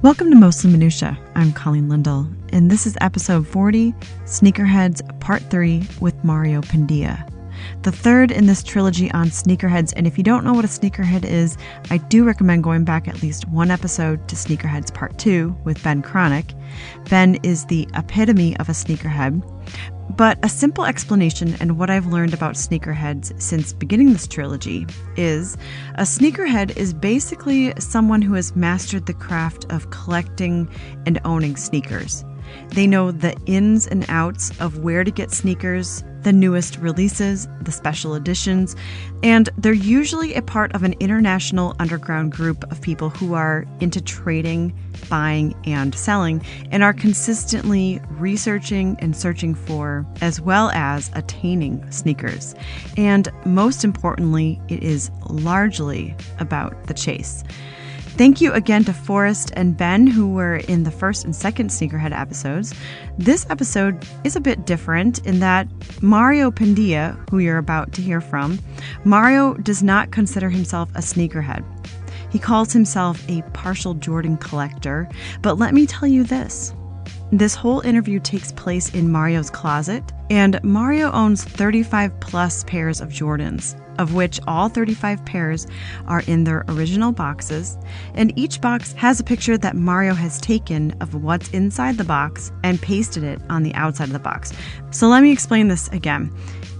Welcome to Mostly Minutia. I'm Colleen Lindell, and this is episode 40, Sneakerheads Part 3 with Mario Pendilla. The third in this trilogy on sneakerheads, and if you don't know what a sneakerhead is, I do recommend going back at least one episode to Sneakerheads Part 2 with Ben Cronick. Ben is the epitome of a sneakerhead, but a simple explanation and what I've learned about sneakerheads since beginning this trilogy is a sneakerhead is basically someone who has mastered the craft of collecting and owning sneakers. They know the ins and outs of where to get sneakers, the newest releases, the special editions, and they're usually a part of an international underground group of people who are into trading, buying, and selling, and are consistently researching and searching for, as well as attaining sneakers. And most importantly, it is largely about the chase. Thank you again to Forrest and Ben, who were in the first and second Sneakerhead episodes. This episode is a bit different in that Mario Pendilla, who you're about to hear from, Mario does not consider himself a sneakerhead. He calls himself a partial Jordan collector, but let me tell you this. This whole interview takes place in Mario's closet, and Mario owns 35 plus pairs of Jordans, of which all 35 pairs are in their original boxes, and each box has a picture that Mario has taken of what's inside the box and pasted it on the outside of the box. So let me explain this again.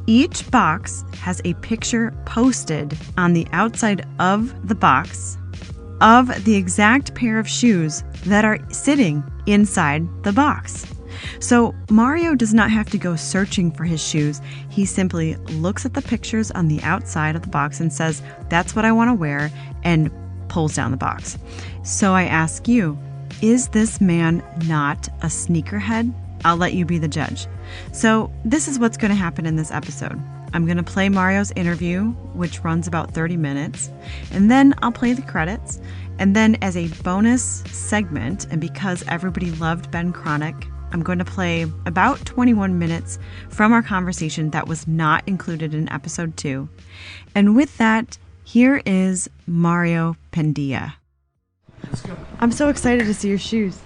Each box has a picture posted on the outside of the box of the exact pair of shoes that are sitting inside the box. So Mario does not have to go searching for his shoes. He simply looks at the pictures on the outside of the box and says, that's what I want to wear, and pulls down the box. So I ask you, is this man not a sneakerhead? I'll let you be the judge. So this is what's going to happen in this episode. I'm going to play Mario's interview, which runs about 30 minutes, and then I'll play the credits. And then as a bonus segment, and because everybody loved Ben Cronick, I'm going to play about 21 minutes from our conversation that was not included in episode 2. And with that, here is Mario Pendilla. Let's go. I'm so excited to see your shoes.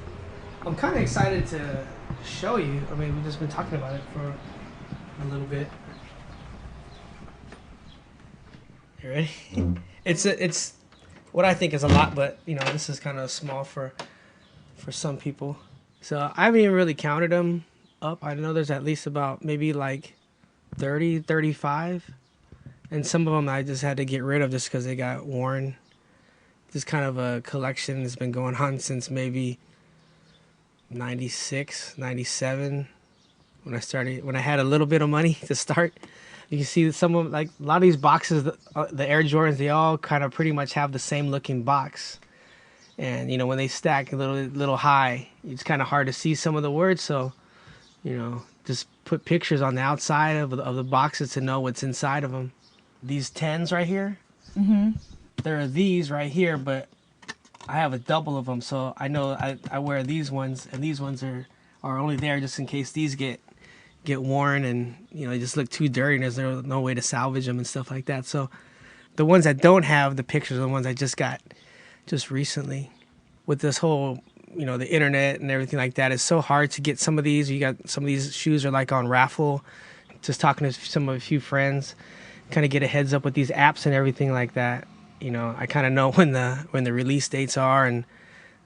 I'm kind of excited to show you. I mean, we've just been talking about it for a little bit. You ready? It's what I think is a lot, but you know, this is kind of small for some people. So I haven't even really counted them up. I know there's at least about maybe like 30, 35. And some of them I just had to get rid of just because they got worn. This kind of a collection has been going on since maybe 96, 97 when I had a little bit of money to start. You can see some of, like, a lot of these boxes, the Air Jordans, they all kind of pretty much have the same looking box. And, you know, when they stack a little high, it's kind of hard to see some of the words. So, you know, just put pictures on the outside of the boxes to know what's inside of them. These 10s right here, there are these right here, but I have a double of them. So I know I wear these ones, and these ones are only there just in case these get worn and, you know, they just look too dirty and there's no way to salvage them and stuff like that. So the ones that don't have the pictures are the ones I just got just recently. With this whole, you know, the internet and everything like that, it's so hard to get some of these. You got some of these shoes are like on raffle. Just talking to a few friends, kind of get a heads up with these apps and everything like that. You know, I kind of know when the release dates are, and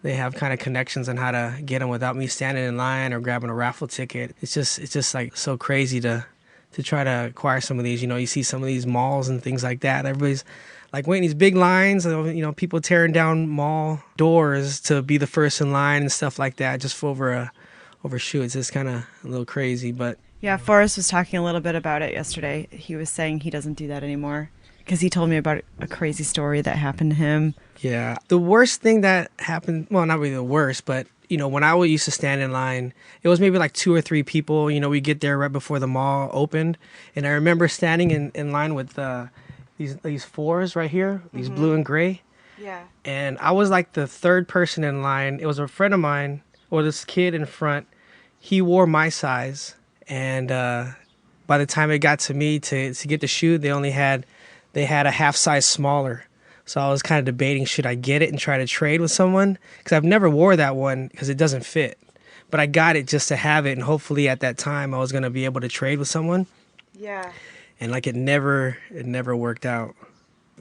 they have kind of connections on how to get them without me standing in line or grabbing a raffle ticket. It's just like so crazy to try to acquire some of these. You know, you see some of these malls and things like that. Everybody's like waiting these big lines, you know, people tearing down mall doors to be the first in line and stuff like that just for over shoes. It's just kind of a little crazy, but Yeah, Forrest was talking a little bit about it yesterday. He was saying he doesn't do that anymore because he told me about a crazy story that happened to him. Yeah. The worst thing that happened, well, not really the worst, but, you know, when I used to stand in line, it was maybe like 2 or 3 people. You know, we get there right before the mall opened. And I remember standing in line with these fours right here, these blue and gray. Yeah. And I was like the third person in line. It was a friend of mine, or this kid in front. He wore my size. And by the time it got to me to get the shoe, they had a half size smaller. So I was kind of debating, should I get it and try to trade with someone? Because I've never wore that one because it doesn't fit. But I got it just to have it, and hopefully at that time I was going to be able to trade with someone. Yeah. And like it never worked out.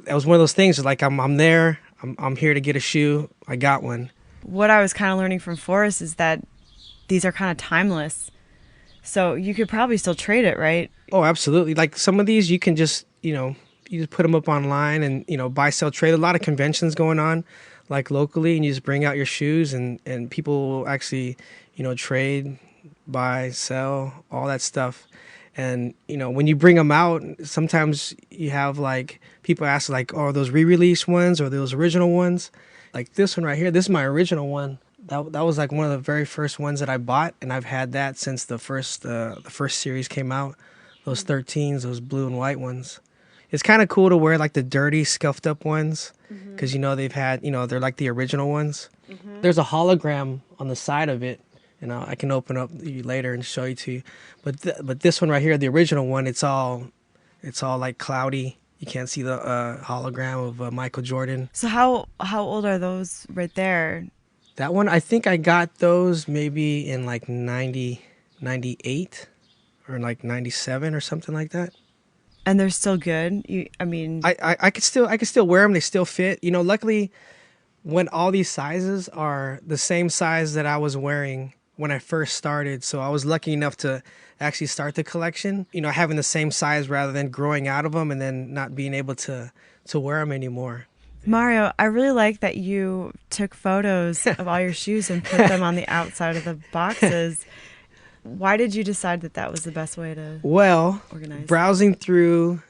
It was one of those things, like I'm there, I'm here to get a shoe. I got one. What I was kind of learning from Forrest is that these are kind of timeless. So you could probably still trade it, right? Oh, absolutely. Like some of these you can just, you just put them up online and, buy, sell, trade. A lot of conventions going on, like locally, and you just bring out your shoes and people will actually, trade, buy, sell, all that stuff. And, when you bring them out, sometimes you have like people ask like, oh, are those re-release ones or those original ones? Like this one right here, this is my original one. That was like one of the very first ones that I bought, and I've had that since the first series came out. Those 13s, those blue and white ones. It's kind of cool to wear like the dirty, scuffed up ones because they've had they're like the original ones. There's a hologram on the side of it, and I can open up later and show you to you. But this one right here, the original one, it's all like cloudy. You can't see the hologram of Michael Jordan. So how old are those right there? That one, I think I got those maybe in like 90, 98 or like 97 or something like that. And they're still good? I could still wear them. They still fit. Luckily, when all these sizes are the same size that I was wearing when I first started. So I was lucky enough to actually start the collection, having the same size rather than growing out of them and then not being able to wear them anymore. Mario, I really like that you took photos of all your shoes and put them on the outside of the boxes. Why did you decide that was the best way to organize? Browsing through,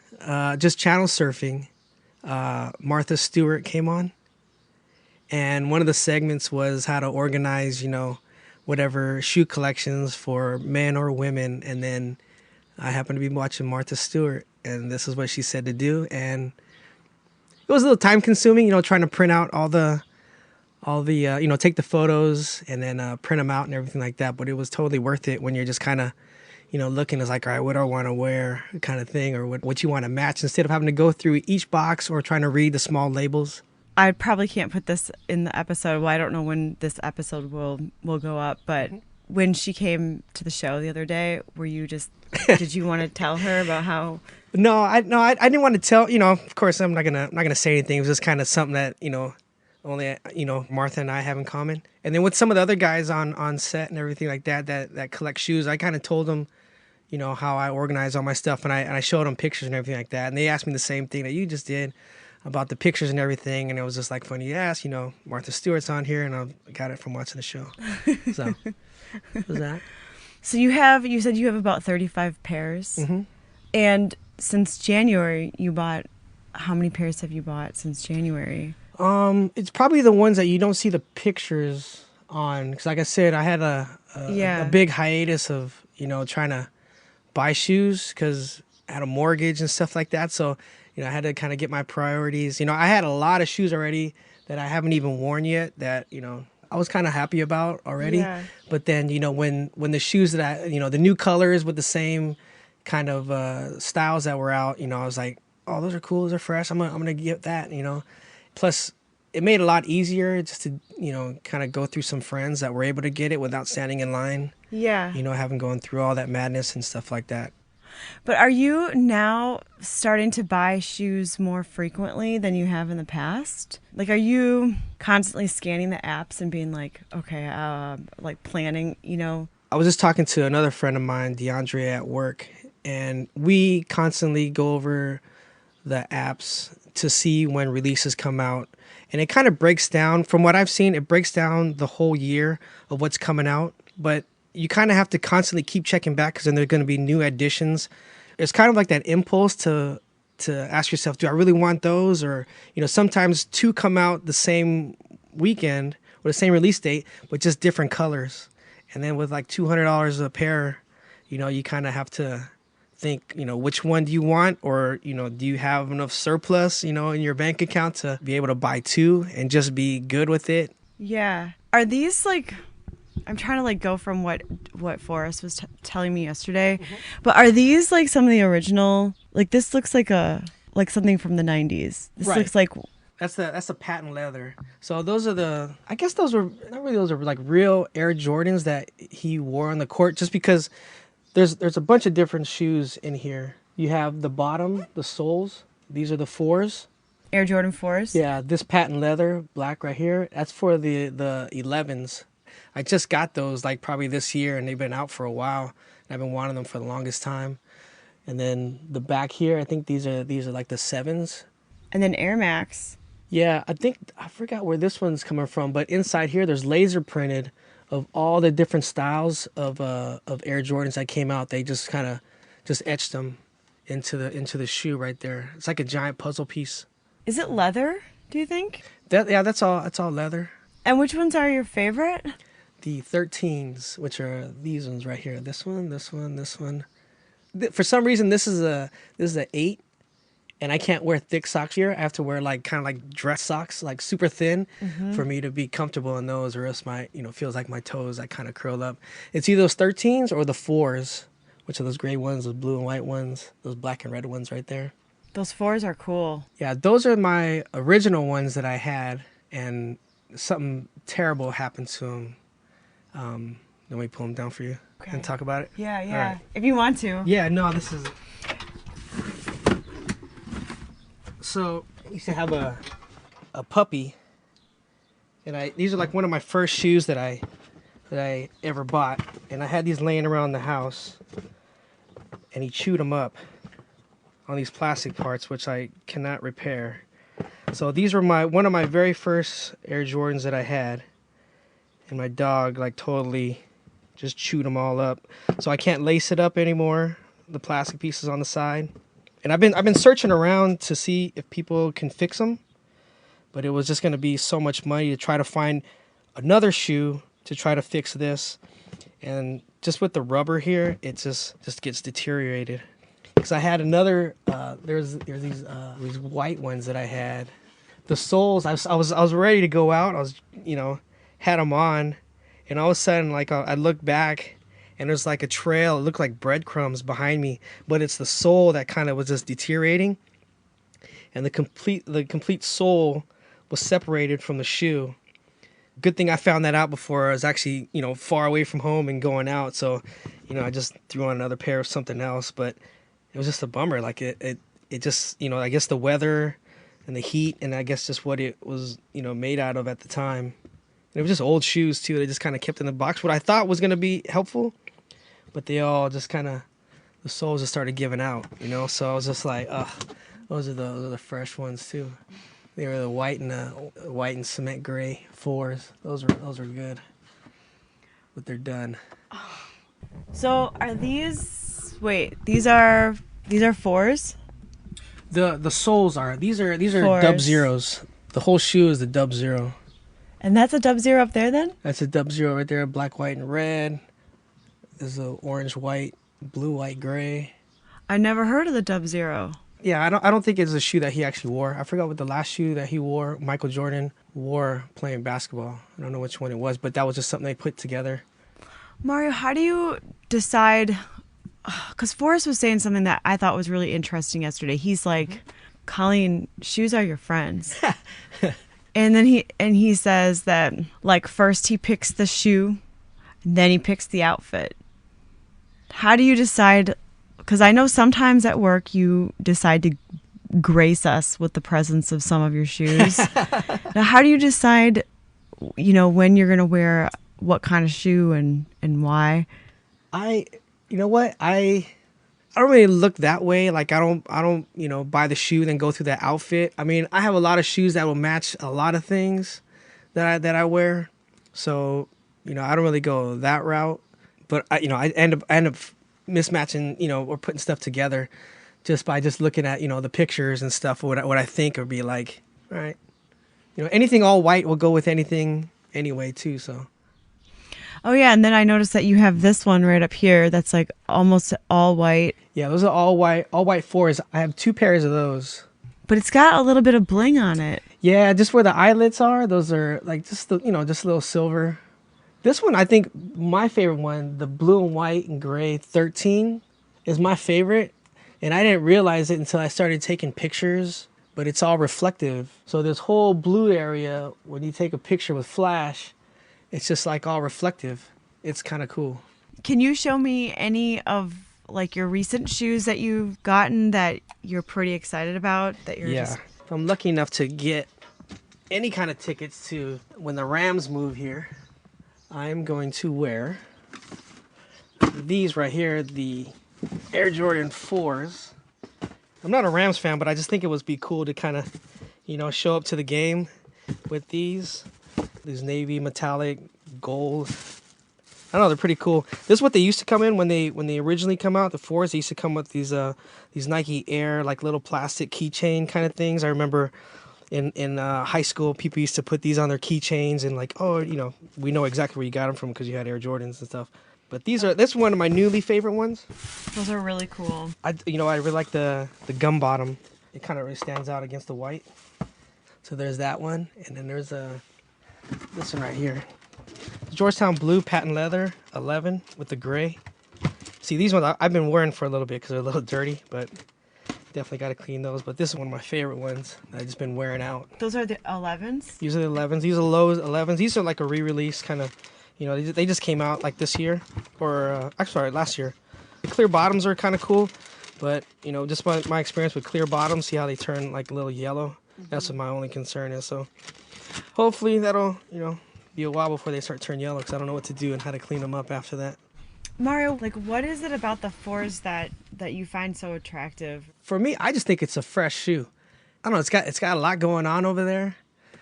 just channel surfing, Martha Stewart came on. And one of the segments was how to organize, whatever shoe collections for men or women. And then I happened to be watching Martha Stewart, and this is what she said to do. And it was a little time consuming, trying to print out all the, take the photos and then print them out and everything like that. But it was totally worth it when you're just kind of, looking as like, all right, what do I want to wear kind of thing, or what you want to match, instead of having to go through each box or trying to read the small labels. I probably can't put this in the episode. Well, I don't know when this episode will go up, but when she came to the show the other day, were you just, did you want to tell her about how? No, I didn't want to tell, of course I'm not gonna say anything. It was just kind of something that, only, Martha and I have in common. And then with some of the other guys on set and everything like that collect shoes, I kind of told them, how I organize all my stuff, and I showed them pictures and everything like that. And they asked me the same thing that you just did about the pictures and everything. And it was just like funny you asked, Martha Stewart's on here, and I got it from watching the show. So, what was that? So you said you have about 35 pairs. Mm-hmm. And since January, how many pairs have you bought since January? It's probably the ones that you don't see the pictures on. Because like I said, I had a big hiatus of, trying to buy shoes because I had a mortgage and stuff like that. So, I had to kind of get my priorities. I had a lot of shoes already that I haven't even worn yet that, I was kind of happy about already. Yeah. But then, when the shoes that the new colors with the same kind of styles that were out, I was like, oh, those are cool, those are fresh, I'm gonna get that. Plus it made it a lot easier just to kind of go through some friends that were able to get it without standing in line, having gone through all that madness and stuff like that. But are you now starting to buy shoes more frequently than you have in the past? Like, are you constantly scanning the apps and being like, okay, like planning, I was just talking to another friend of mine, DeAndre, at work, and we constantly go over the apps to see when releases come out. And it kind of breaks down, from what I've seen, it breaks down the whole year of what's coming out. But you kind of have to constantly keep checking back because then there are going to be new additions. It's kind of like that impulse to ask yourself, do I really want those? Or, sometimes two come out the same weekend or the same release date, but just different colors. And then with like $200 a pair, you kind of have to think, which one do you want? Or, do you have enough surplus, in your bank account to be able to buy two and just be good with it? Yeah. Are these like, I'm trying to like go from what Forrest was telling me yesterday, but are these like some of the original, like this looks like something from the 90s. This looks like That's the patent leather. So those are I guess those were not really, those are like real Air Jordans that he wore on the court. Just because there's a bunch of different shoes in here. You have the bottom, the soles. These are the 4s. Air Jordan 4s? Yeah, this patent leather, black right here. That's for the 11s. I just got those like probably this year, and they've been out for a while. I've been wanting them for the longest time. And then the back here, I think these are like the 7s. And then Air Max. Yeah, I forgot where this one's coming from, but inside here there's laser printed of all the different styles of Air Jordans that came out. They just kind of just etched them into the shoe right there. It's like a giant puzzle piece. Is it leather, do you think? That's all leather. And which ones are your favorite? The 13s, which are these ones right here. This one, this one, this one. For some reason, this is a 8, and I can't wear thick socks here. I have to wear like kind of like dress socks, like super thin, for me to be comfortable in those, or else my feels like my toes I kind of curl up. It's either those 13s or the 4s, which are those gray ones, those blue and white ones, those black and red ones right there. Those 4s are cool. Yeah, those are my original ones that I had, and something terrible happened to them. Let me pull them down for you and talk about it. Yeah. Right. If you want to. Yeah, no, this is... So, I used to have a puppy, and these are like one of my first shoes that I ever bought, and I had these laying around the house, and he chewed them up on these plastic parts, which I cannot repair. So these were one of my very first Air Jordans that I had, and my dog like totally just chewed them all up. So I can't lace it up anymore, the plastic pieces on the side. And I've been searching around to see if people can fix them, but it was just going to be so much money to try to find another shoe to try to fix this. And just with the rubber here, it just gets deteriorated. Because I had another, there's these white ones that I had. The soles, I was ready to go out. I was, had them on, and all of a sudden, like I looked back, and there's like a trail. It looked like breadcrumbs behind me, but it's the sole that kind of was just deteriorating, and the complete sole was separated from the shoe. Good thing I found that out before I was actually, far away from home and going out. So, I just threw on another pair of something else, but it was just a bummer. Like it just, I guess the weather and the heat, and I guess just what it was, made out of at the time. And it was just old shoes too. They just kind of kept in the box. What I thought was going to be helpful, but they all just kind of, the soles just started giving out, So I was just like, those are the fresh ones too. They were the white and cement gray 4s. Those are good, but they're done. So are these? Wait, these are 4s. The soles are. These are 4s. Dub Zeros. The whole shoe is the Dub Zero. And that's a Dub Zero up there then? That's a Dub Zero right there. Black, white, and red. There's a orange, white, blue, white, gray. I never heard of the Dub Zero. Yeah, I don't think it's a shoe that he actually wore. I forgot what the last shoe that he wore, Michael Jordan wore playing basketball. I don't know which one it was, but that was just something they put together. Mario, how do you decide? Because Forrest was saying something that I thought was really interesting yesterday. He's like, Colleen, shoes are your friends. And then he says that, like, first he picks the shoe, and then he picks the outfit. How do you decide? Because I know sometimes at work you decide to grace us with the presence of some of your shoes. Now, how do you decide, when you're going to wear what kind of shoe and why? You know what? I don't really look that way. Like I don't buy the shoe then go through the outfit. I mean, I have a lot of shoes that will match a lot of things that I wear. So, I don't really go that route. But I end up mismatching, or putting stuff together just by looking at, the pictures and stuff, what I think would be like, all right. Anything all white will go with anything anyway too, so. Oh, yeah, and then I noticed that you have this one right up here that's like almost all white. Yeah, those are all white 4s. I have 2 pairs of those. But it's got a little bit of bling on it. Yeah, just where the eyelets are, those are like just a little silver. This one, I think my favorite one, the blue and white and gray 13 is my favorite. And I didn't realize it until I started taking pictures but it's all reflective. So this whole blue area, when you take a picture with flash, it's just like all reflective. It's kind of cool. Can you show me any of like your recent shoes that you've gotten that you're pretty excited about? That you're Yeah. just... If I'm lucky enough to get any kind of tickets to when the Rams move here, I'm going to wear these right here, the Air Jordan 4s. I'm not a Rams fan, but I just think it would be cool to kind of, you know, show up to the game with these navy metallic gold. I don't know, they're pretty cool. This is what they used to come in when they originally come out. The 4s, they used to come with these Nike Air, like little plastic keychain kind of things. I remember in high school, people used to put these on their keychains and like, oh, you know, we know exactly where you got them from because you had Air Jordans and stuff. But this is one of my newly favorite ones. Those are really cool. I really like the gum bottom. It kind of really stands out against the white. So there's that one, and then there's this one right here. Georgetown blue patent leather 11 with the gray. See, these ones I've been wearing for a little bit because they're a little dirty, but definitely got to clean those. But this is one of my favorite ones that I've just been wearing out. Those are the 11s? These are the 11s. These are low 11s. These are like a re-release kind of, you know, they just came out like this year, or actually last year. Clear bottoms are kind of cool, but you know, just my experience with clear bottoms, see how they turn like a little yellow. That's what my only concern is. So hopefully that'll, you know, be a while before they start turning yellow, because I don't know what to do and how to clean them up after that. Mario, like, what is it about the 4s that you find so attractive? For me, I just think it's a fresh shoe. I don't know, it's got a lot going on over there.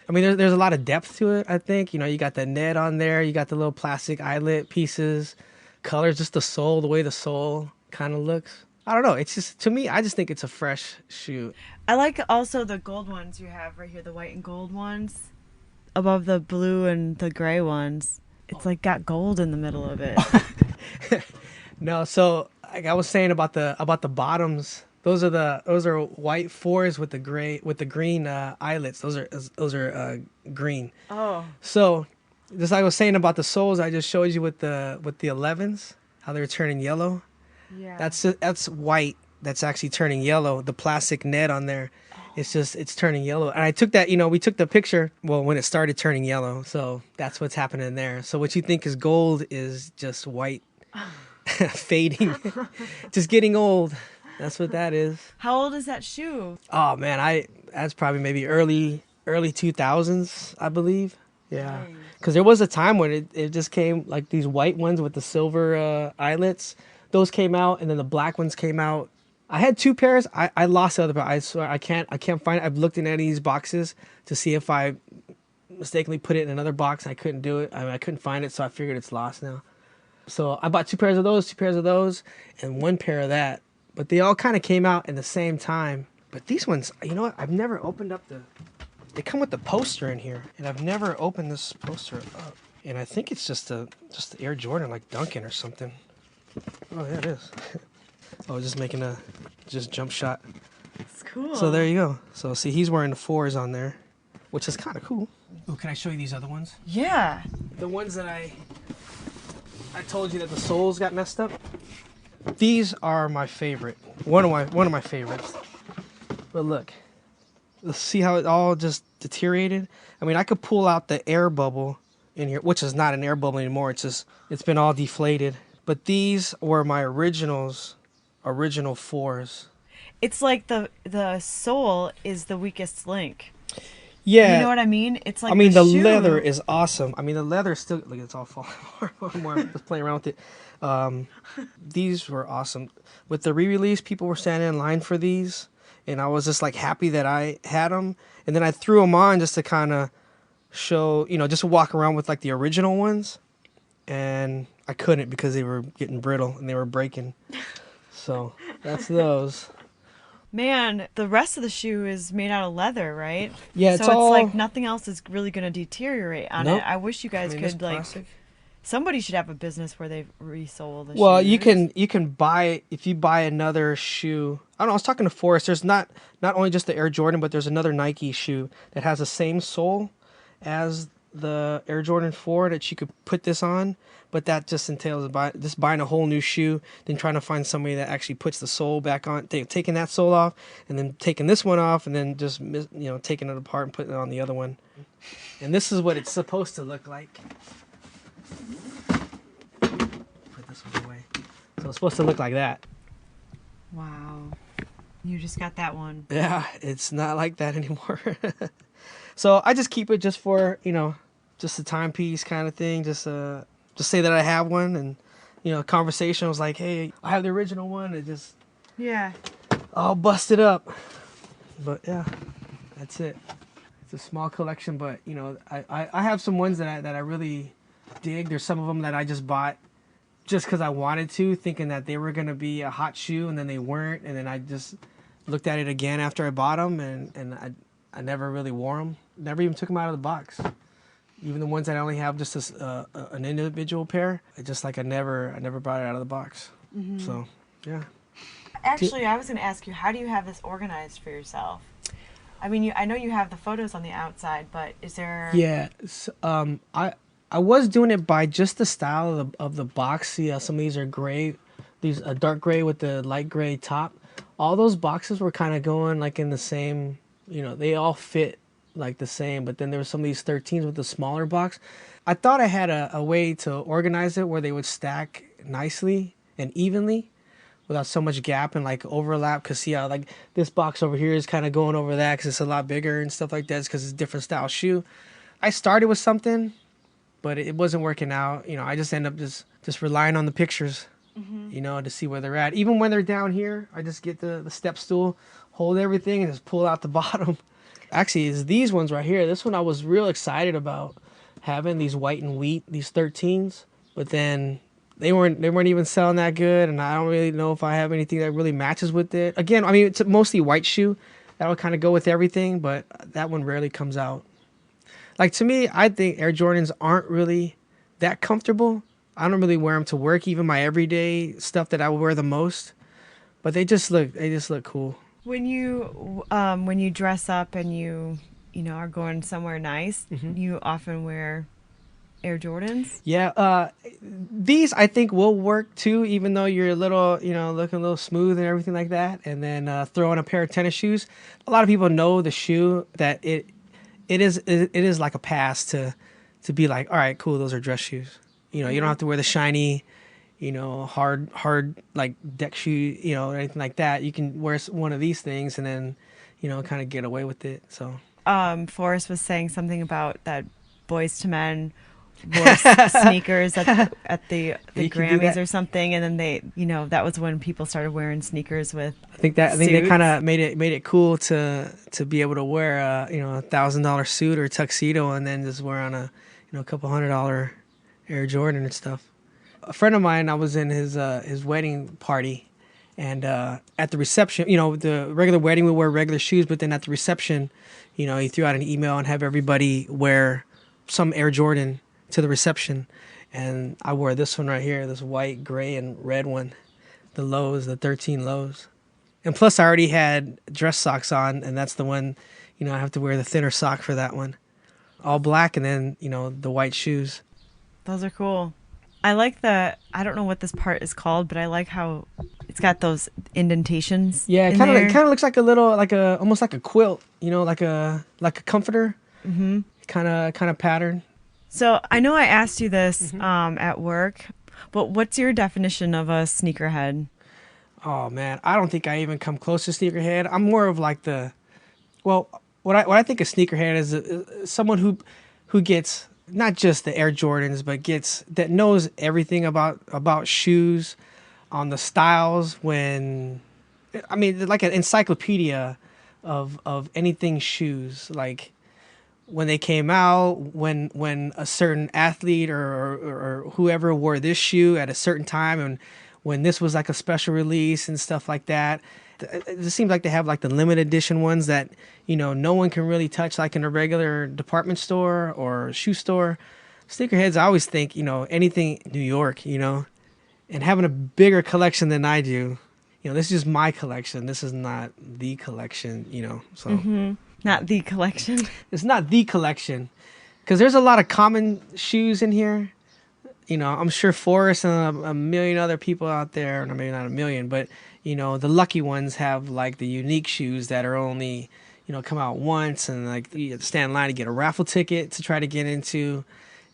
I mean, there's a lot of depth to it, I think. You know, you got the net on there, you got the little plastic eyelet pieces, colors, just the sole, the way the sole kind of looks. I don't know, it's just, to me, I just think it's a fresh shoe. I like also the gold ones you have right here, the white and gold ones, above the blue and the gray ones. It's like got gold in the middle of it. No, so like I was saying about the bottoms, those are white 4s with the green eyelets. Those are green. Oh. So just like I was saying about the soles, I just showed you with the 11s how they're turning yellow. Yeah. That's white. That's actually turning yellow. The plastic net on there, it's turning yellow. And I took that, you know, we took the picture, well, when it started turning yellow. So that's what's happening there. So what you think is gold is just white fading, just getting old. That's what that is. How old is that shoe? Oh man, that's probably maybe early 2000s, I believe. Yeah. Because there was a time when it just came like these white ones with the silver eyelets. Those came out, and then the black ones came out. I had 2 pairs. I lost the other pair. I swear I can't find it. I've looked in any of these boxes to see if I mistakenly put it in another box. I couldn't do it. I couldn't find it, so I figured it's lost now. So I bought 2 pairs of those, 2 pairs of those, and 1 pair of that. But they all kind of came out at the same time. But these ones, you know what? I've never opened up they come with the poster in here, and I've never opened this poster up. And I think it's just the Air Jordan, like Duncan or something. Oh, yeah, it is. I was just making a jump shot. It's cool. So there you go. So see, he's wearing the 4s on there, which is kind of cool. Oh, can I show you these other ones? Yeah. The ones that I told you that the soles got messed up. These are my favorite. One of my favorites. But look, let's see how it all just deteriorated. I mean, I could pull out the air bubble in here, which is not an air bubble anymore. It's been all deflated. But these were my original 4s. It's like the sole is the weakest link. Yeah. You know what I mean? It's like, I mean, the shoe. leather is awesome. I mean, the leather is still, look, it's all falling apart more. Just playing around with it. These were awesome. With the re-release, people were standing in line for these, and I was just like happy that I had them. And then I threw them on just to kind of show, you know, just to walk around with like the original ones. And I couldn't because they were getting brittle and they were breaking. So that's those. Man, the rest of the shoe is made out of leather, right? Yeah, so it's like nothing else is really going to deteriorate on it. I wish you guys could like. Plastic. Somebody should have a business where they resole the shoe. Well, you can buy, if you buy another shoe. I don't know. I was talking to Forrest. There's not only just the Air Jordan, but there's another Nike shoe that has the same sole as the Air Jordan 4 that you could put this on, but that just entails buying a whole new shoe, then trying to find somebody that actually puts the sole back on, taking that sole off, and then taking this one off, and then just taking it apart and putting it on the other one. And this is what it's supposed to look like. Put this one away. So it's supposed to look like that. Wow. You just got that one. Yeah, it's not like that anymore. So I just keep it just for, just a timepiece kind of thing. Just say that I have one, and, conversation was like, hey, I have the original one. It just, Yeah. I'll bust it up. But yeah, that's it. It's a small collection, but, I have some ones that I really dig. There's some of them that I just bought just because I wanted to, thinking that they were going to be a hot shoe, and then they weren't. And then I just looked at it again after I bought them, and I never really wore them. Never even took them out of the box. Even the ones that I only have just an individual pair, I never brought it out of the box. Mm-hmm. So, yeah. Actually, I was going to ask you, how do you have this organized for yourself? I mean, I know you have the photos on the outside, but is there... Yeah. So, I was doing it by just the style of the box. See, some of these are gray. These a dark gray with the light gray top. All those boxes were kind of going like in the same, they all fit like the same. But then there were some of these 13s with the smaller box. I thought I had a way to organize it where they would stack nicely and evenly without so much gap and like overlap. Because see how like this box over here is kind of going over that because it's a lot bigger and stuff like that. It's because it's a different style shoe. I started with something, but it wasn't working out. I just end up just relying on the pictures, to see where they're at. Even when they're down here, I just get the step stool, hold everything, and just pull out the bottom. Actually, it's these ones right here. This one I was real excited about having, these white and wheat, these 13s. But then they weren't even selling that good, and I don't really know if I have anything that really matches with it. Again, I mean, it's a mostly white shoe. That would kind of go with everything, but that one rarely comes out. Like, to me, I think Air Jordans aren't really that comfortable. I don't really wear them to work, even my everyday stuff that I would wear the most. But they just look cool. When you dress up and you are going somewhere nice, you often wear Air Jordans? Yeah, these I think will work too, even though you're a little, looking a little smooth and everything like that. And then throw on a pair of tennis shoes. A lot of people know the shoe that it is like a pass to be like, all right, cool, those are dress shoes. You don't have to wear the shiny, hard like deck shoe, or anything like that. You can wear one of these things and then, kind of get away with it. So, Forrest was saying something about that Boys to Men wore sneakers at the Grammys or something, and then they, that was when people started wearing sneakers with. I think they kind of made it cool to be able to wear a $1,000 suit or tuxedo and then just wear on a couple $100 Air Jordan and stuff. A friend of mine, I was in his wedding party, and at the reception, the regular wedding we wear regular shoes, but then at the reception, he threw out an email and have everybody wear some Air Jordan to the reception, and I wore this one right here, this white, gray, and red one, the lows, the 13 lows. And plus I already had dress socks on, and that's the one, I have to wear the thinner sock for that one. All black, and then, the white shoes. Those are cool. I like I don't know what this part is called, but I like how it's got those indentations. Yeah, it kind of looks like a little, almost like a quilt, like a comforter. Mm-hmm. Kind of pattern. So I know I asked you this at work, but what's your definition of a sneakerhead? Oh man, I don't think I even come close to sneakerhead. I'm more of like what I think a sneakerhead is someone who gets not just the Air Jordans, but that knows everything about shoes, on the styles. Like an encyclopedia of anything shoes, like when they came out, when a certain athlete or whoever wore this shoe at a certain time, and when this was like a special release and stuff like that. It just seems like they have like the limited edition ones that, no one can really touch like in a regular department store or shoe store. Sneakerheads, I always think, anything New York, and having a bigger collection than I do. This is just my collection. This is not the collection, so. Mm-hmm. Not the collection. It's not the collection because there's a lot of common shoes in here. You know, I'm sure Forrest and a million other people out there, or maybe not a million, but you know, the lucky ones have like the unique shoes that are only, you know, come out once, and like you have to stand in line to get a raffle ticket to try to get into,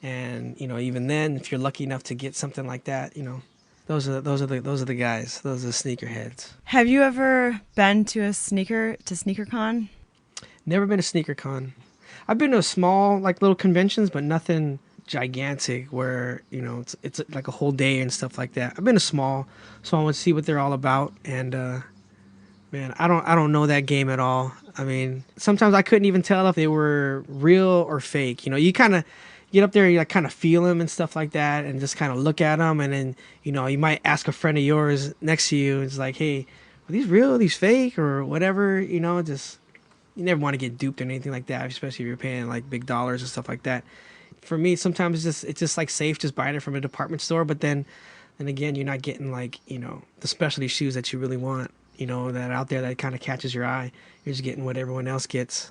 and you know, even then, if you're lucky enough to get something like that, you know, those are the guys. Those are the sneakerheads. Have you ever been to SneakerCon? Never been to SneakerCon. I've been to small, like little conventions, but nothing gigantic where, you know, it's like a whole day and stuff like that. I've been to small ones to see what they're all about, and man, I don't know that game at all. I mean, sometimes I couldn't even tell if they were real or fake. You know, you kind of get up there, you like kind of feel them and stuff like that, and just kind of look at them, and then, you know, you might ask a friend of yours next to you, and it's like, hey, are these real? Are these fake? Or whatever, you know, just, you never want to get duped or anything like that, especially if you're paying like big dollars and stuff like that. For me, sometimes it's just like safe just buying it from a department store, but then again, you're not getting like, you know, the specialty shoes that you really want, you know, that out there that kind of catches your eye. You're just getting what everyone else gets.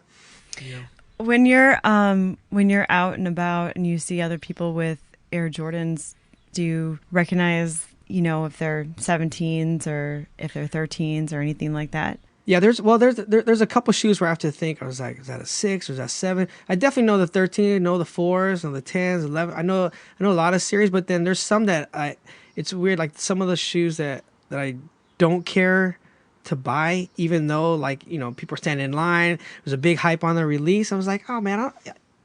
You know? When you're out and about and you see other people with Air Jordans, do you recognize, you know, if they're 17s or if they're 13s or anything like that? Yeah, there's a couple shoes where I have to think. I was like, is that a 6 or is that 7? I definitely know the 13, know the 4s, know the 10s, 11. I know a lot of series, but then there's some that it's weird. Like some of the shoes that I don't care to buy, even though, like, you know, people are standing in line. There's a big hype on the release. I was like, oh man,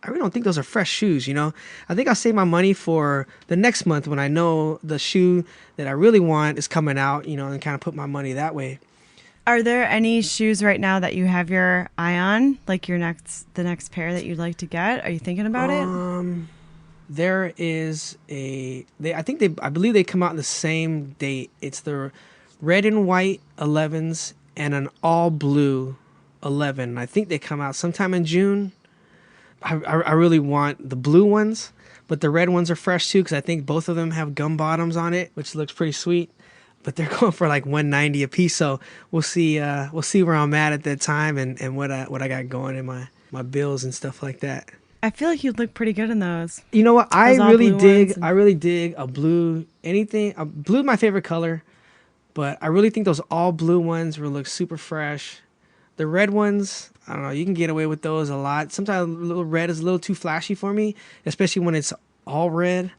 I really don't think those are fresh shoes. You know, I think I'll save my money for the next month when I know the shoe that I really want is coming out. You know, and kind of put my money that way. Are there any shoes right now that you have your eye on, like the next pair that you'd like to get? Are you thinking about it? There is I believe they come out in the same date. It's the red and white 11s and an all blue 11. I think they come out sometime in June. I really want the blue ones, but the red ones are fresh too, because I think both of them have gum bottoms on it, which looks pretty sweet. But they're going for like $190 a piece, so we'll see where I'm at that time, and what I got going in my bills and stuff like that. I feel like you'd look pretty good in those. You know what? I really dig a blue anything. Blue is my favorite color, but I really think those all blue ones will look super fresh. The red ones, I don't know, you can get away with those a lot. Sometimes a little red is a little too flashy for me, especially when it's all red.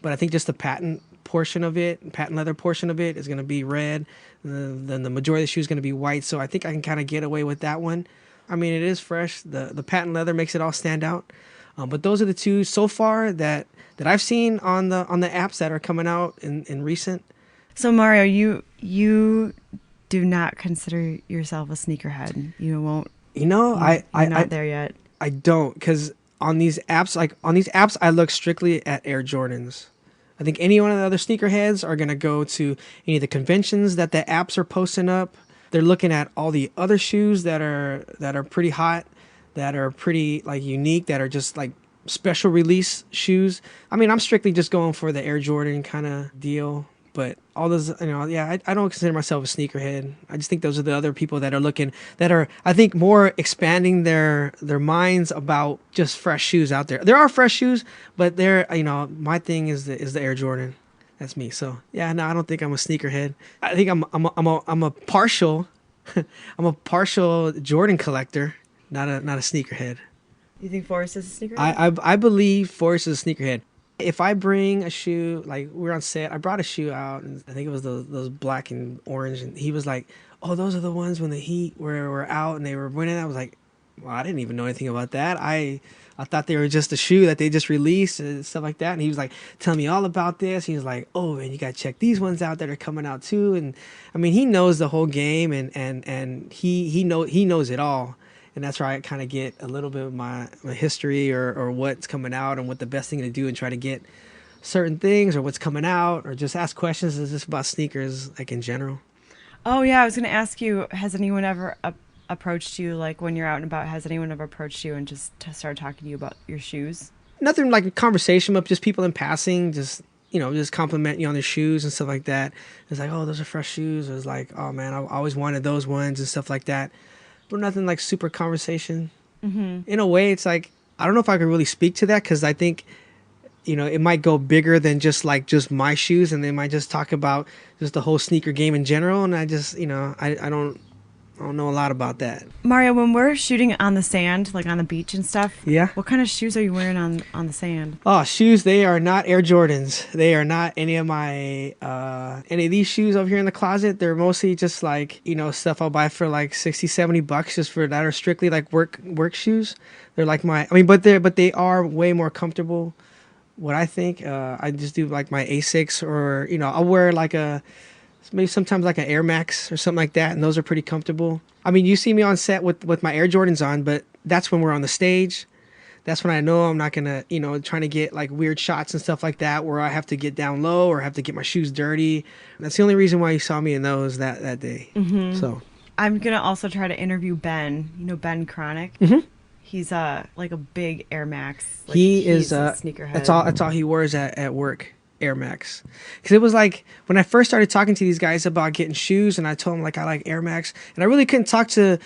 But I think just the patent leather portion of it is going to be red. Then the majority of the shoe is going to be white. So I think I can kind of get away with that one. I mean, it is fresh. The patent leather makes it all stand out. But those are the two so far that I've seen on the apps that are coming out in recent. So Mario, you do not consider yourself a sneakerhead. You won't. You know, you're not there yet. I don't, because on these apps, I look strictly at Air Jordans. I think any one of the other sneakerheads are going to go to any of the conventions that the apps are posting up. They're looking at all the other shoes that are pretty hot, that are pretty like unique, that are just like special release shoes. I mean, I'm strictly just going for the Air Jordan kind of deal. But all those, you know, yeah, I don't consider myself a sneakerhead. I just think those are the other people that are looking, that are, I think, more expanding their minds about just fresh shoes out there. There are fresh shoes, but they're, you know, my thing is the Air Jordan. That's me. So yeah, no, I don't think I'm a sneakerhead. I think I'm a partial, I'm a partial Jordan collector, not a sneakerhead. You think Forrest is a sneakerhead? I believe Forrest is a sneakerhead. If I bring a shoe, like we were on set, I brought a shoe out, and I think it was those black and orange, and he was like, oh, those are the ones when the Heat were out and they were winning. I was like, well, I didn't even know anything about that. I thought they were just a shoe that they just released and stuff like that. And he was like telling me all about this. He was like, oh, and you got to check these ones out that are coming out too. And I mean, he knows the whole game, and he knows it all. And that's where I kind of get a little bit of my history or what's coming out and what the best thing to do, and try to get certain things or what's coming out, or just ask questions. It's just about sneakers, like in general. Oh yeah, I was going to ask you, has anyone ever approached you, like when you're out and about, has anyone ever approached you and just started talking to you about your shoes? Nothing like a conversation, but just people in passing, just, you know, just compliment you on their shoes and stuff like that. It's like, oh, those are fresh shoes. It was like, oh man, I always wanted those ones and stuff like that. But nothing like super conversation. Mm-hmm. In a way, it's like, I don't know if I could really speak to that because I think, it might go bigger than just my shoes, and they might just talk about just the whole sneaker game in general. And I just, I don't know a lot about that. Mario, when we're shooting on the sand, like on the beach and stuff, yeah, what kind of shoes are you wearing on the sand? Oh, shoes, they are not Air Jordans. They are not any of my, any of these shoes over here in the closet. They're mostly just stuff I'll buy for like $60-$70 just for that, are strictly like work shoes. They're like but they are way more comfortable. What I think, I just do like my Asics, or, I'll wear maybe sometimes like an Air Max or something like that, and those are pretty comfortable. I mean, you see me on set with my Air Jordans on, but that's when we're on the stage. That's when I know I'm not gonna, trying to get like weird shots and stuff like that where I have to get down low or have to get my shoes dirty. That's the only reason why you saw me in those that day. Mm-hmm. So I'm gonna also try to interview Ben. Ben Cronic. Mm-hmm. He's like a big Air Max. He's a sneakerhead. That's all he wears at work. Air Max. Because it was like when I first started talking to these guys about getting shoes, and I told them I like Air Max, and I really couldn't talk to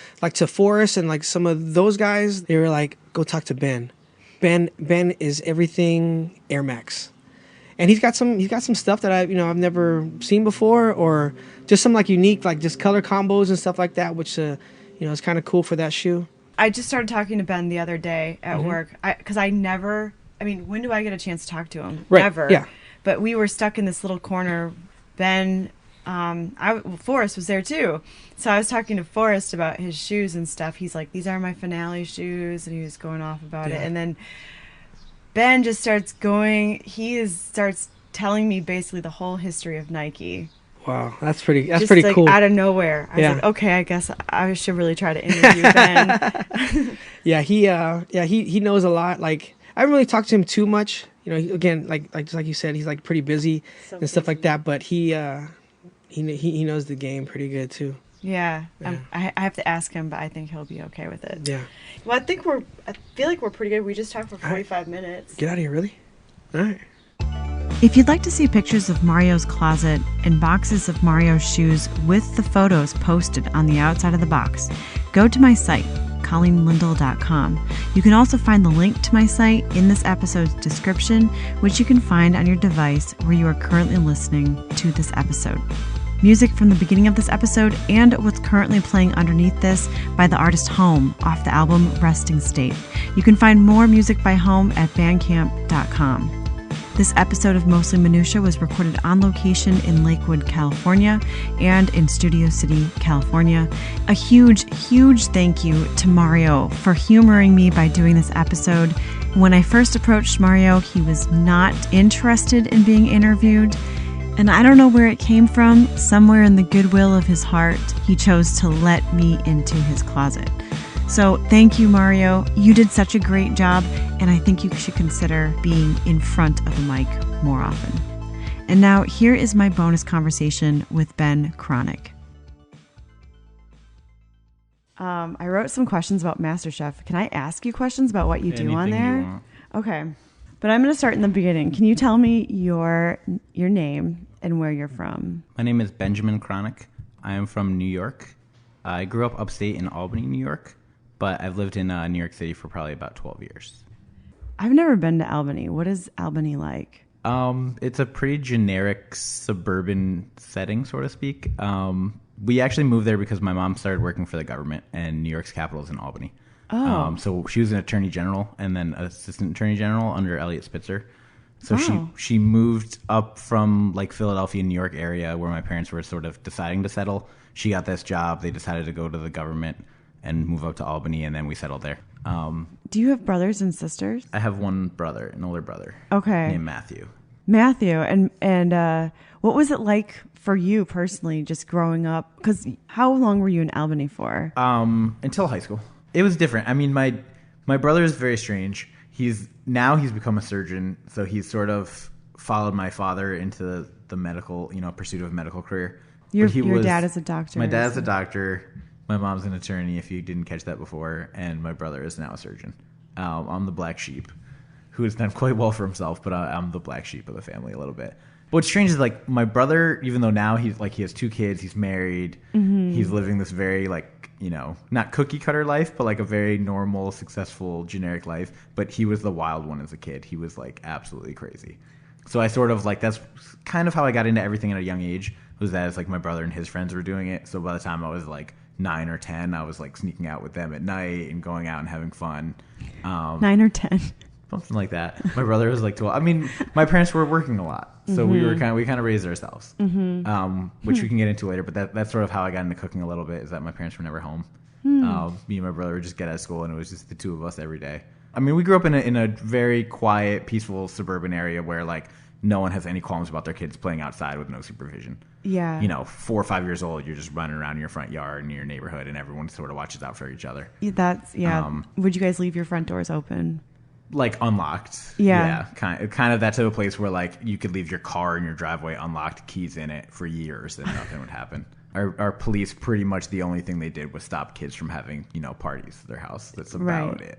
Forrest and some of those guys. They were like, go talk to Ben. Ben is everything Air Max, and he's got some stuff that I've never seen before, or just some unique just color combos and stuff like that, which is kind of cool for that shoe. I just started talking to Ben the other day at work because I never. I mean, when do I get a chance to talk to him? Right. Never. Yeah. But we were stuck in this little corner. Ben, Forrest was there too. So I was talking to Forrest about his shoes and stuff. He's like, these are my finale shoes. And he was going off about it. And then Ben just starts telling me basically the whole history of Nike. Wow, that's pretty cool. Out of nowhere. I was like, okay, I guess I should really try to interview Ben. He knows a lot. I haven't really talked to him too much. Again, just like you said, he's pretty busy and stuff like that. But he knows the game pretty good too. Yeah. I have to ask him, but I think he'll be okay with it. Yeah. Well, I feel like we're pretty good. We just talked for 45 minutes. Get out of here, really? All right. If you'd like to see pictures of Mario's closet and boxes of Mario's shoes with the photos posted on the outside of the box, go to my site, ColleenLindell.com. You can also find the link to my site in this episode's description, which you can find on your device where you are currently listening to this episode. Music from the beginning of this episode and what's currently playing underneath this by the artist Home off the album Resting State. You can find more music by Home at Bandcamp.com. This episode of Mostly Minutia was recorded on location in Lakewood, California, and in Studio City, California. A huge, huge thank you to Mario for humoring me by doing this episode. When I first approached Mario, he was not interested in being interviewed, and I don't know where it came from. Somewhere in the goodwill of his heart, he chose to let me into his closet. So thank you, Mario. You did such a great job, and I think you should consider being in front of the mic more often. And now here is my bonus conversation with Ben Cronic. I wrote some questions about MasterChef. Can I ask you questions about what you do on there? Okay. But I'm going to start in the beginning. Can you tell me your name and where you're from? My name is Benjamin Cronic. I am from New York. I grew up upstate in Albany, New York. But I've lived in New York City for probably about 12 years. I've never been to Albany. What is Albany like? It's a pretty generic suburban setting, so to speak. We actually moved there because my mom started working for the government, and New York's capital is in Albany. Oh. So she was an attorney general and then assistant attorney general under Elliot Spitzer. So she moved up from Philadelphia, New York area where my parents were sort of deciding to settle. She got this job. They decided to go to the government and move up to Albany, and then we settled there. Do you have brothers and sisters? I have one brother, an older brother. Okay. Named Matthew. Matthew, and what was it like for you personally, just growing up? Because how long were you in Albany for? Until high school. It was different. I mean, my brother is very strange. He's become a surgeon, so he's sort of followed my father into the medical, pursuit of a medical career. Your dad is a doctor. My dad's a doctor. My mom's an attorney, if you didn't catch that before, and my brother is now a surgeon. I'm the black sheep. who has done quite well for himself, but I'm the black sheep of the family a little bit. But what's strange is like my brother, even though now he has 2 kids, he's married, he's living this very like, you know, not cookie cutter life, but like a very normal, successful, generic life. But he was the wild one as a kid. He was like absolutely crazy. So I sort of like, that's kind of how I got into everything at a young age, was that it's like my brother and his friends were doing it. So by the time I was like 9 or 10, I was like sneaking out with them at night and going out and having fun. 9 or 10. Something like that. My brother was like 12. I mean, my parents were working a lot, so we kind of raised ourselves, which we can get into later. But that's sort of how I got into cooking a little bit. Is that my parents were never home. Me and my brother would just get out of school, and it was just the 2 of us every day. I mean, we grew up in a very quiet, peaceful suburban area where like no one has any qualms about their kids playing outside with no supervision. Yeah. You know, 4 or 5 years old, you're just running around in your front yard in your neighborhood, and everyone sort of watches out for each other. Would you guys leave your front doors open? Like unlocked. Yeah. Kind of that to a place where like you could leave your car in your driveway unlocked, keys in it for years, and nothing would happen. Our police, pretty much the only thing they did was stop kids from having, you know, parties at their house. That's about it.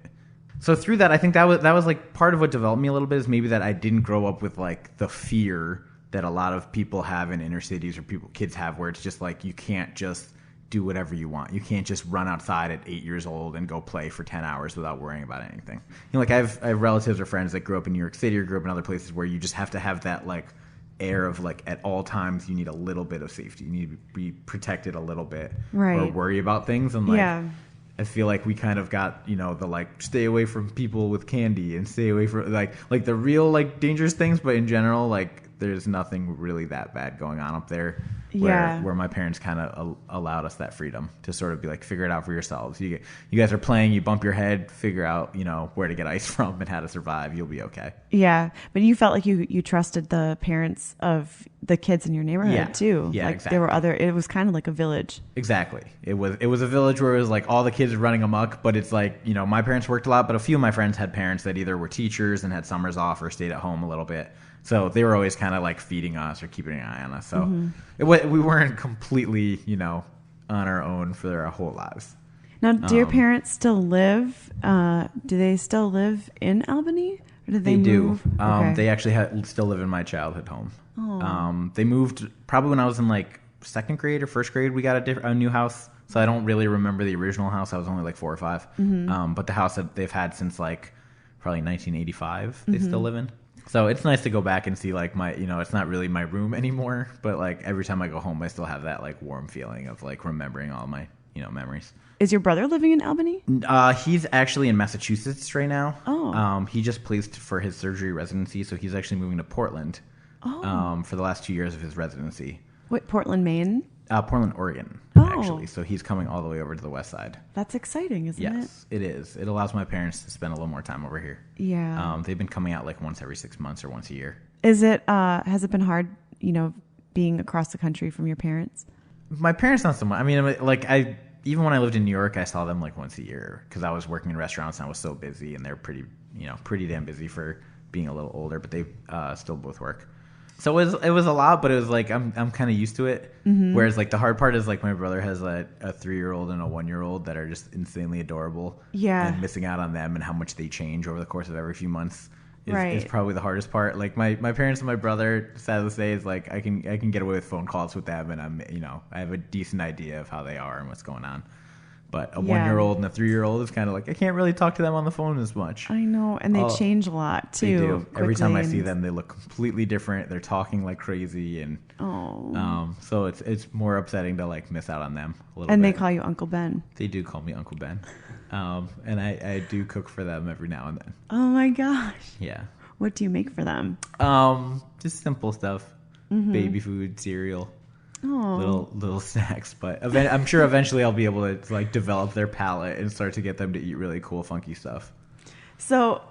So through that, I think that was like part of what developed me a little bit, is maybe that I didn't grow up with like the fear that a lot of people have in inner cities, or kids have, where it's just like you can't just do whatever you want. You can't just run outside at 8 years old and go play for 10 hours without worrying about anything. You know, like I have relatives or friends that grew up in New York City or grew up in other places where you just have to have that like air of like at all times you need a little bit of safety. You need to be protected a little bit, or worry about things. And like, I feel like we kind of got, you know, the like stay away from people with candy and stay away from like the real like dangerous things, but in general, like there's nothing really that bad going on up there. Where my parents kind of allowed us that freedom to sort of be like, figure it out for yourselves. You guys are playing, you bump your head, figure out, you know, where to get ice from and how to survive. You'll be okay. Yeah. But you felt like you trusted the parents of the kids in your neighborhood too. Yeah, like exactly. There were it was kind of like a village. Exactly. It was a village where it was like all the kids running amok, but it's like, you know, my parents worked a lot, but a few of my friends had parents that either were teachers and had summers off or stayed at home a little bit. So they were always kind of like feeding us or keeping an eye on us. So we weren't completely, you know, on our own for our whole lives. Now, do your parents still live? Do they still live in Albany? Or did they move? Do. Okay. They actually still live in my childhood home. They moved probably when I was in like 2nd grade or 1st grade. We got a new house. So I don't really remember the original house. I was only like 4 or 5. But the house that they've had since like probably 1985, they still live in. So it's nice to go back and see like my, you know, it's not really my room anymore, but like every time I go home, I still have that like warm feeling of like remembering all my, you know, memories. Is your brother living in Albany? He's actually in Massachusetts right now. Oh. He just placed for his surgery residency, so he's actually moving to Portland. For the last 2 years of his residency. What, Portland, Maine? Portland, Oregon, Oh. actually. So he's coming all the way over to the west side. That's exciting, isn't it? Yes, it is. It allows my parents to spend a little more time over here. Yeah. They've been coming out like once every 6 months or once a year. Has it been hard, you know, being across the country from your parents? My parents, not so much. I mean, like even when I lived in New York, I saw them like once a year because I was working in restaurants and I was so busy, and they're pretty damn busy for being a little older, but they still both work. So it was a lot, but it was like I'm kind of used to it. Whereas like the hard part is like my brother has a 3-year-old and a 1-year-old that are just insanely adorable. Yeah. And missing out on them and how much they change over the course of every few months is Right. probably the hardest part. Like my parents and my brother, sad to say, is like I can get away with phone calls with them, and I have a decent idea of how they are and what's going on. But a 1-year-old and a 3-year-old is kind of like I can't really talk to them on the phone as much. I know, and they change a lot too. They do. Every time I quickly, see them, they look completely different. They're talking like crazy, and so it's more upsetting to like miss out on them a little bit. And they call you Uncle Ben. They do call me Uncle Ben, and I do cook for them every now and then. Oh my gosh! Yeah. What do you make for them? Just simple stuff, baby food, cereal. Oh. Little snacks, but I'm sure eventually I'll be able to like develop their palate and start to get them to eat really cool, funky stuff. So,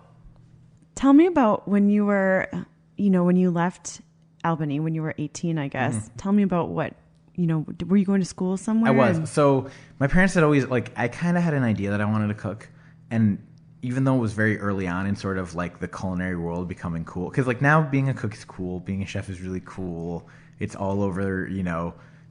tell me about when you were, when you left Albany when you were 18, I guess. Tell me about what, were you going to school somewhere? I was. So my parents had always I kind of had an idea that I wanted to cook, and even though it was very early on in sort of like the culinary world becoming cool, because like now being a cook is cool, being a chef is really cool. It's all over,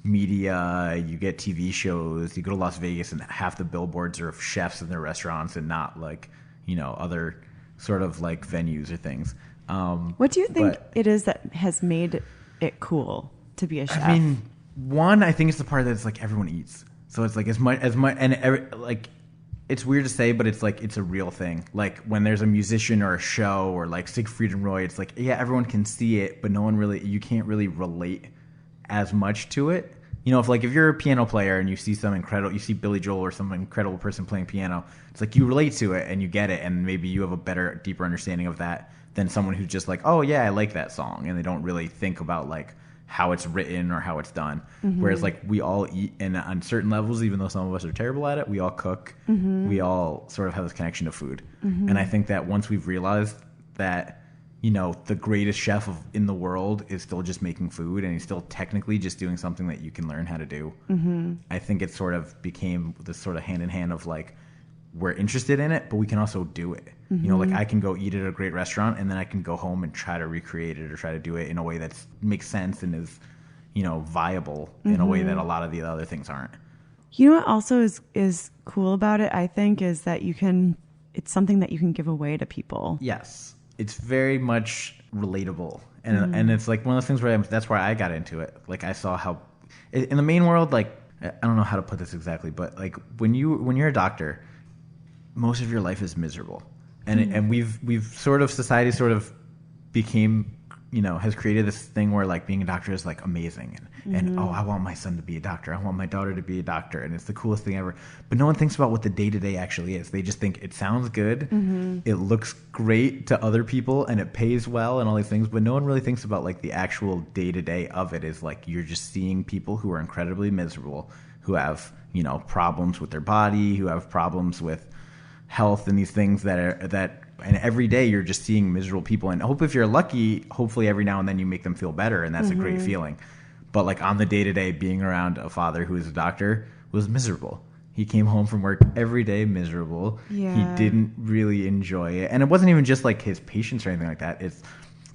media. You get TV shows. You go to Las Vegas and half the billboards are of chefs in their restaurants and not like, other sort of like venues or things. What do you think it is that has made it cool to be a chef? I mean, one, I think it's the part that it's like everyone eats. So it's like as much, and like, it's weird to say, but it's like, it's a real thing. Like when there's a musician or a show or like Siegfried and Roy, it's like, yeah, everyone can see it, but no one really, you can't really relate as much to it. You know, if you're a piano player and you see you see Billy Joel or some incredible person playing piano, it's like you relate to it and you get it, and maybe you have a better, deeper understanding of that than someone who's just like, oh yeah, I like that song, and they don't really think about like how it's written or how it's done. Whereas like we all eat, and on certain levels, even though some of us are terrible at it, we all cook. We all sort of have this connection to food. And I think that once we've realized that, you know, the greatest chef in the world is still just making food, and he's still technically just doing something that you can learn how to do. I think it sort of became this sort of hand in hand of like, we're interested in it, but we can also do it. You know, like I can go eat at a great restaurant, and then I can go home and try to recreate it or try to do it in a way that makes sense and is, you know, viable in a way that a lot of the other things aren't. You know what also is cool about it, I think, is that it's something that you can give away to people. Yes. It's very much relatable. And it's like one of those things where that's where I got into it. Like I saw how in the main world, like, I don't know how to put this exactly, but like when you're a doctor, most of your life is miserable. And we've sort of, society sort of became, you know, has created this thing where like being a doctor is like amazing. And oh, I want my son to be a doctor. I want my daughter to be a doctor. And it's the coolest thing ever. But no one thinks about what the day-to-day actually is. They just think it sounds good. It looks great to other people, and it pays well and all these things. But no one really thinks about like the actual day-to-day of it is like, you're just seeing people who are incredibly miserable, who have, you know, problems with their body, who have problems with health and these things and every day you're just seeing miserable people. And if you're lucky, hopefully every now and then you make them feel better, and that's a great feeling. But like on the day-to-day, being around a father who is a doctor was miserable. He came home from work every day miserable. Yeah. He didn't really enjoy it. And it wasn't even just like his patients or anything like that. It's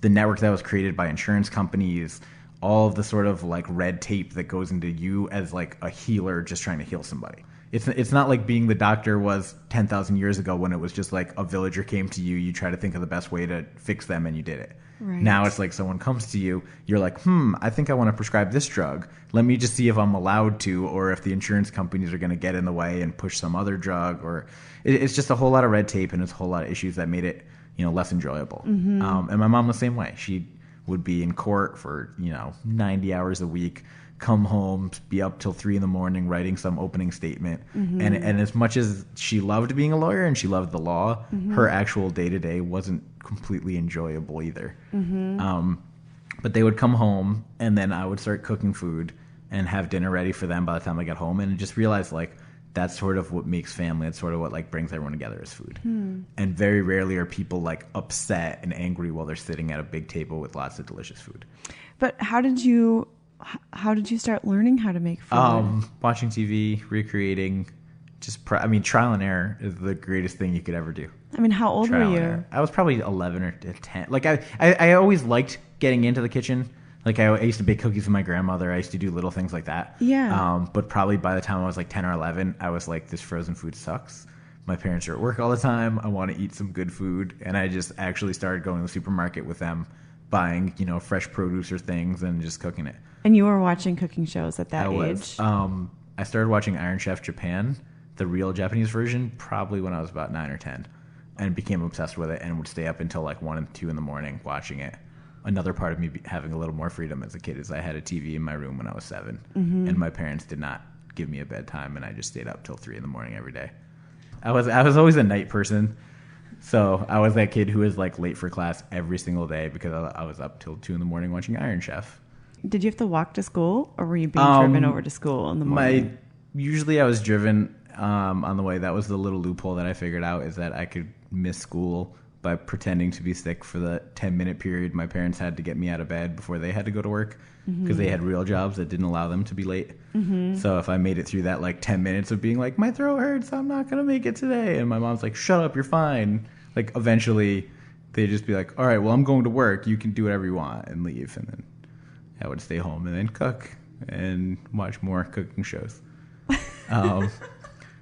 the network that was created by insurance companies, all of the sort of like red tape that goes into you as like a healer just trying to heal somebody. It's not like being the doctor was 10,000 years ago, when it was just like a villager came to you, you try to think of the best way to fix them, and you did it. Right. Now it's like someone comes to you, you're like, I think I want to prescribe this drug. Let me just see if I'm allowed to, or if the insurance companies are going to get in the way and push some other drug. Or it's just a whole lot of red tape, and it's a whole lot of issues that made it, you know, less enjoyable. And my mom the same way. She would be in court for, you know, 90 hours a week, come home, be up till 3 a.m. writing some opening statement. And as much as she loved being a lawyer and she loved the law, her actual day-to-day wasn't completely enjoyable either. But they would come home, and then I would start cooking food and have dinner ready for them by the time I got home, and just realized like that's sort of what makes family. It's sort of what like brings everyone together is food. And very rarely are people like upset and angry while they're sitting at a big table with lots of delicious food. But how did you start learning how to make food? Watching TV, recreating, trial and error is the greatest thing you could ever do. I mean, how old were you? I was probably 11 or 10. Like I always liked getting into the kitchen. Like I used to bake cookies with my grandmother. I used to do little things like that. Yeah. But probably by the time I was like 10 or 11, I was like, this frozen food sucks. My parents are at work all the time. I want to eat some good food. And I just actually started going to the supermarket with them, buying, you know, fresh produce or things, and just cooking it. And you were watching cooking shows at that age? I started watching Iron Chef Japan, the real Japanese version, probably when I was about 9 or 10, and became obsessed with it, and would stay up until like 1 and 2 in the morning watching it. Another part of me having a little more freedom as a kid is I had a TV in my room when I was 7, and my parents did not give me a bedtime, and I just stayed up till 3 in the morning every day. I was always a night person, so I was that kid who was like late for class every single day because I was up till 2 in the morning watching Iron Chef. Did you have to walk to school, or were you being driven over to school in the morning? Usually I was driven on the way. That was the little loophole that I figured out, is that I could miss school by pretending to be sick for the 10-minute period my parents had to get me out of bed before they had to go to work, because they had real jobs that didn't allow them to be late. So if I made it through that like 10 minutes of being like, my throat hurts, I'm not going to make it today, and my mom's like, shut up, you're fine. Like eventually they'd just be like, all right, well, I'm going to work. You can do whatever you want, and leave. And then I would stay home and then cook and watch more cooking shows.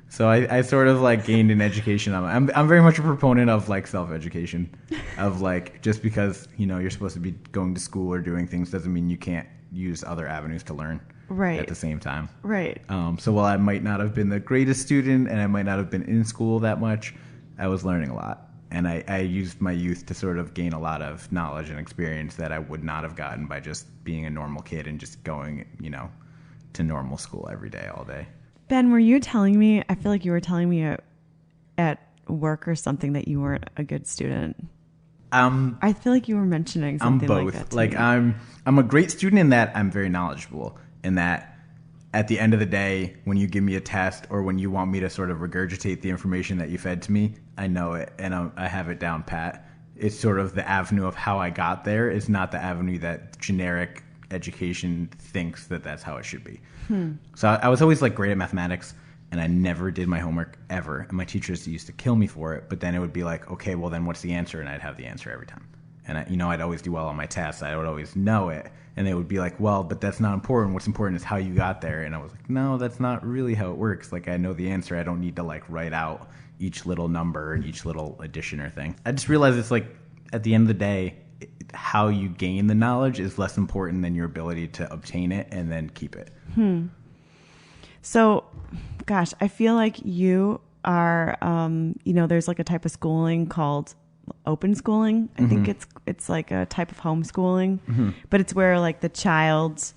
So I sort of like gained an education on it. I'm very much a proponent of like self-education, of like just because you're supposed to be going to school or doing things doesn't mean you can't use other avenues to learn at the same time. Right. So while I might not have been the greatest student and I might not have been in school that much, I was learning a lot. And I used my youth to sort of gain a lot of knowledge and experience that I would not have gotten by just being a normal kid and just going, to normal school every day, all day. Ben, were you telling me, I feel like you were telling me at work or something that you weren't a good student. I feel like you were mentioning something like that. Like I'm a great student in that I'm very knowledgeable, in that at the end of the day, when you give me a test or when you want me to sort of regurgitate the information that you fed to me, I know it and I have it down pat. It's sort of the avenue of how I got there is not the avenue that generic education thinks that that's how it should be. So I was always like great at mathematics, and I never did my homework ever. And my teachers used to kill me for it, but then it would be like, okay, well then what's the answer? And I'd have the answer every time. And I'd always do well on my tests. I would always know it. And they would be like, well, but that's not important. What's important is how you got there. And I was like, no, that's not really how it works. Like, I know the answer. I don't need to like write out each little number and each little addition or thing. I just realized it's like, at the end of the day, how you gain the knowledge is less important than your ability to obtain it and then keep it. So, gosh, I feel like you are, there's like a type of schooling called open schooling. I think it's like a type of homeschooling, but it's where like the child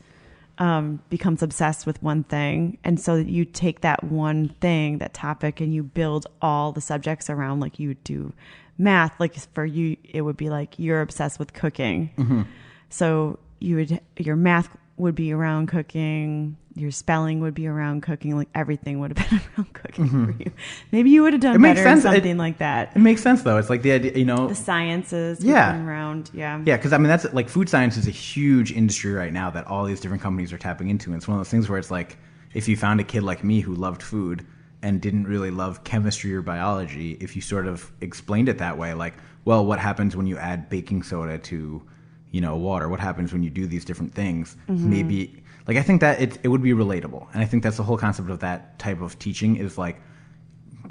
becomes obsessed with one thing. And so you take that one thing, that topic, and you build all the subjects around, like you do math. Like for you, it would be like you're obsessed with cooking. So your math would be around cooking, your spelling would be around cooking, like everything would have been around cooking for you. Maybe you would have done better in something like that. It makes sense though. It's like the idea, the sciences around. Yeah, because I mean that's like food science is a huge industry right now that all these different companies are tapping into. And it's one of those things where it's like if you found a kid like me who loved food and didn't really love chemistry or biology, if you sort of explained it that way, like, well, what happens when you add baking soda to water? What happens when you do these different things? Maybe, like, I think that it would be relatable. And I think that's the whole concept of that type of teaching is like,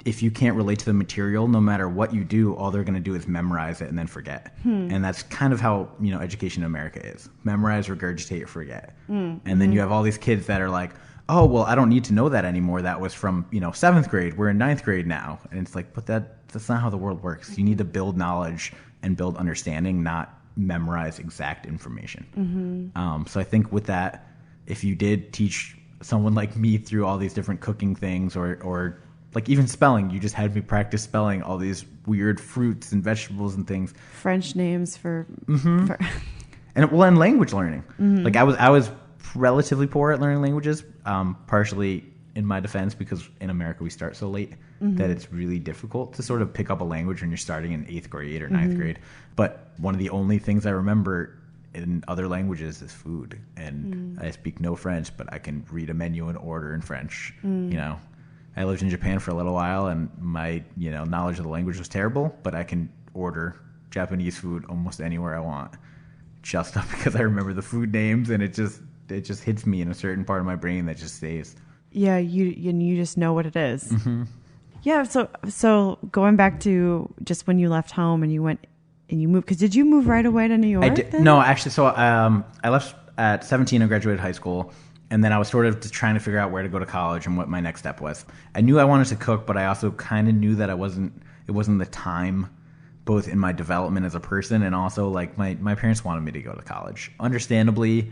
if you can't relate to the material, no matter what you do, all they're going to do is memorize it and then forget. And that's kind of how, education in America is. Memorize, regurgitate, forget. And then you have all these kids that are like, oh, well, I don't need to know that anymore. That was from, 7th grade. We're in 9th grade now. And it's like, but that's not how the world works. You need to build knowledge and build understanding, not memorize exact information. So I think with that, if you did teach someone like me through all these different cooking things or like even spelling, you just had me practice spelling all these weird fruits and vegetables and things. French names for and language learning. Like I was relatively poor at learning languages, partially in my defense because in America we start so late that it's really difficult to sort of pick up a language when you're starting in 8th grade or 9th grade. But one of the only things I remember in other languages is food. And I speak no French, but I can read a menu and order in French. I lived in Japan for a little while and my, knowledge of the language was terrible, but I can order Japanese food almost anywhere I want just because I remember the food names and it just hits me in a certain part of my brain that just stays. Yeah, you just know what it is. Yeah, so going back to just when you left home and you went and you moved, because did you move right away to New York? I did. No, actually, so I left at 17 and graduated high school, and then I was sort of just trying to figure out where to go to college and what my next step was. I knew I wanted to cook, but I also kind of knew that it wasn't the time, both in my development as a person and also like my parents wanted me to go to college. Understandably,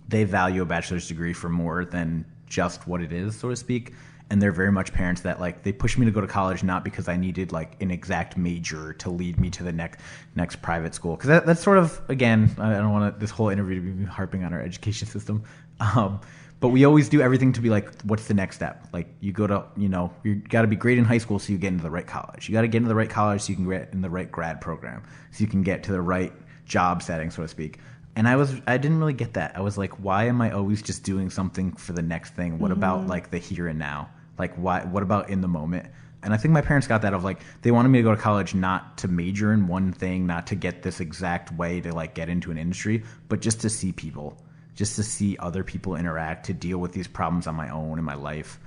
they value a bachelor's degree for more than just what it is, so to speak. And they're very much parents that like they push me to go to college not because I needed like an exact major to lead me to the next private school, because that's sort of, again, I don't want this whole interview to be harping on our education system, but we always do everything to be like, what's the next step? Like you go to you got to be great in high school so you get into the right college. You got to get into the right college so you can get in the right grad program, so you can get to the right job setting, so to speak. And I didn't really get that. I was like, why am I always just doing something for the next thing? What about like the here and now? Like what about in the moment? And I think my parents got that of like, they wanted me to go to college not to major in one thing, not to get this exact way to like get into an industry, but just to see people, just to see other people interact, to deal with these problems on my own in my life.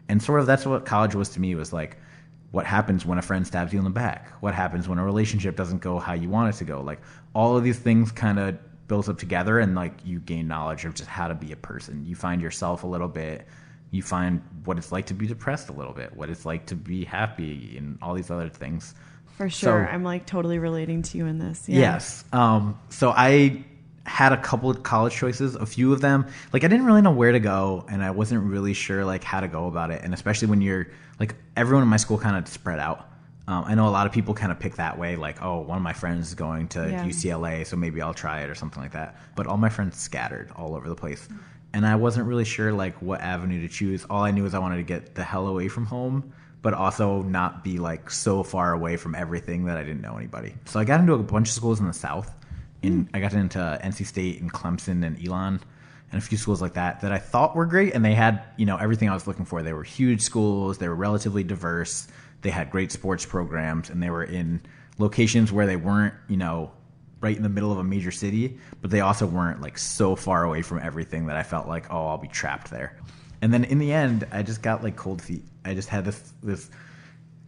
And sort of that's what college was to me, was like, what happens when a friend stabs you in the back? What happens when a relationship doesn't go how you want it to go? Like, all of these things kind of builds up together, and like you gain knowledge of just how to be a person. You find yourself a little bit. You find what it's like to be depressed a little bit, what it's like to be happy, and all these other things. For sure. So, I'm like totally relating to you in this. Yeah. Yes. So I had a couple of college choices, a few of them. Like, I didn't really know where to go, and I wasn't really sure like how to go about it. And especially when you're like, everyone in my school kind of spread out. I know a lot of people kind of pick that way, like, oh, one of my friends is going to UCLA, so maybe I'll try it or something like that. But all my friends scattered all over the place. And I wasn't really sure like what avenue to choose. All I knew was I wanted to get the hell away from home, but also not be like so far away from everything that I didn't know anybody. So I got into a bunch of schools in the South. I got into NC State and Clemson and Elon and a few schools like that I thought were great. And they had, everything I was looking for. They were huge schools. They were relatively diverse. They had great sports programs, and they were in locations where they weren't, right in the middle of a major city, but they also weren't like so far away from everything that I felt like, oh, I'll be trapped there. And then in the end, I just got like cold feet. I just had this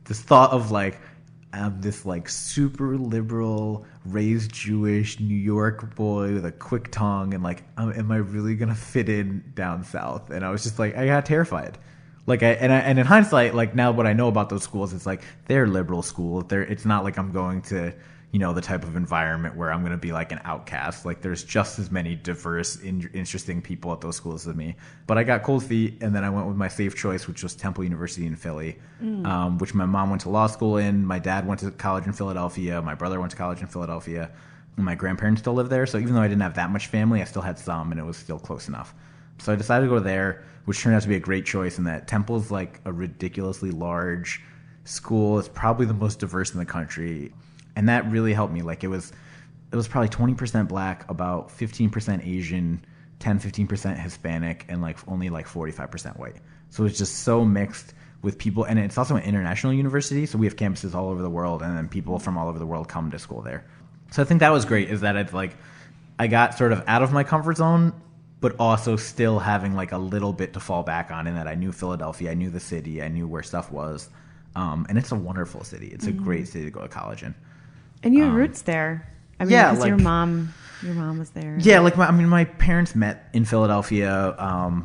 thought of like, I'm this like super liberal, raised Jewish New York boy with a quick tongue, and like, am I really gonna fit in down south? And I was just like, I got terrified. Like, and in hindsight, like now what I know about those schools, it's like they're liberal schools. It's not like I'm going to, the type of environment where I'm going to be like an outcast. Like, there's just as many diverse, interesting people at those schools as me. But I got cold feet, and then I went with my safe choice, which was Temple University in Philly, which my mom went to law school in. My dad went to college in Philadelphia. My brother went to college in Philadelphia. And my grandparents still live there. So even though I didn't have that much family, I still had some, and it was still close enough. So I decided to go there, which turned out to be a great choice in that Temple's like a ridiculously large school. It's probably the most diverse in the country. And that really helped me. Like, it was probably 20% black, about 15% Asian, 10-15% Hispanic, and like only like 45% white. So it's just so mixed with people. And it's also an international university, so we have campuses all over the world, and then people from all over the world come to school there. So I think that was great, is that it's like I got sort of out of my comfort zone, but also still having like a little bit to fall back on, in that I knew Philadelphia, I knew the city, I knew where stuff was. And it's a wonderful city. It's a great city to go to college in. And you have roots there. I mean, yeah, because like, your mom was there. Yeah, like my parents met in Philadelphia.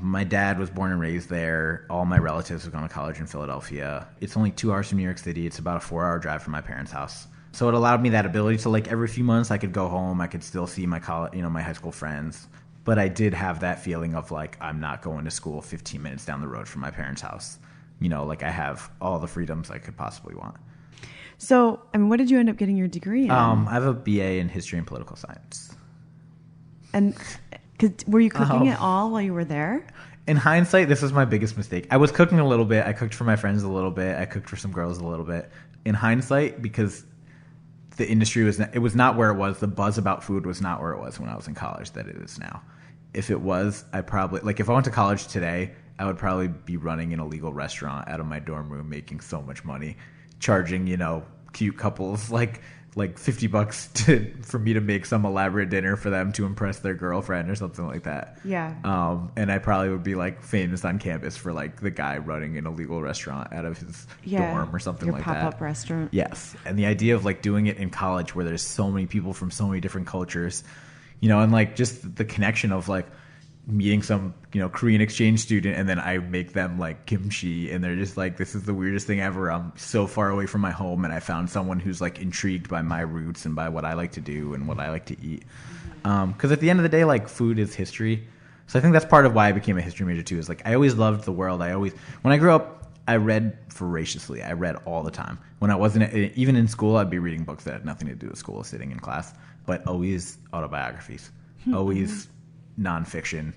My dad was born and raised there. All my relatives have gone to college in Philadelphia. It's only 2 hours from New York City. It's about a 4-hour drive from my parents' house. So it allowed me that ability to, like, every few months I could go home. I could still see my college, my high school friends. But I did have that feeling of like, I'm not going to school 15 minutes down the road from my parents' house. Like, I have all the freedoms I could possibly want. So, I mean, what did you end up getting your degree in? I have a BA in history and political science. And were you cooking at all while you were there? In hindsight, this was my biggest mistake. I was cooking a little bit. I cooked for my friends a little bit. I cooked for some girls a little bit. In hindsight, because the industry was not where it was. The buzz about food was not where it was when I was in college that it is now. If it was, I probably, like, if I went to college today, I would probably be running an illegal restaurant out of my dorm room, making so much money, charging, cute couples like $50 for me to make some elaborate dinner for them to impress their girlfriend or something like that. Yeah. And I probably would be like famous on campus for like the guy running an illegal restaurant out of his dorm or something like that. Your pop-up restaurant. Yes. And the idea of like doing it in college where there's so many people from so many different cultures, and like just the connection of like meeting some, Korean exchange student, and then I make them like kimchi, and they're just like, this is the weirdest thing ever. I'm so far away from my home, and I found someone who's like intrigued by my roots and by what I like to do and what I like to eat. Because at the end of the day, like, food is history. So I think that's part of why I became a history major too, is like, I always loved the world. When I grew up, I read voraciously. I read all the time. When I wasn't, even in school, I'd be reading books that had nothing to do with school, sitting in class, but always autobiographies, always nonfiction,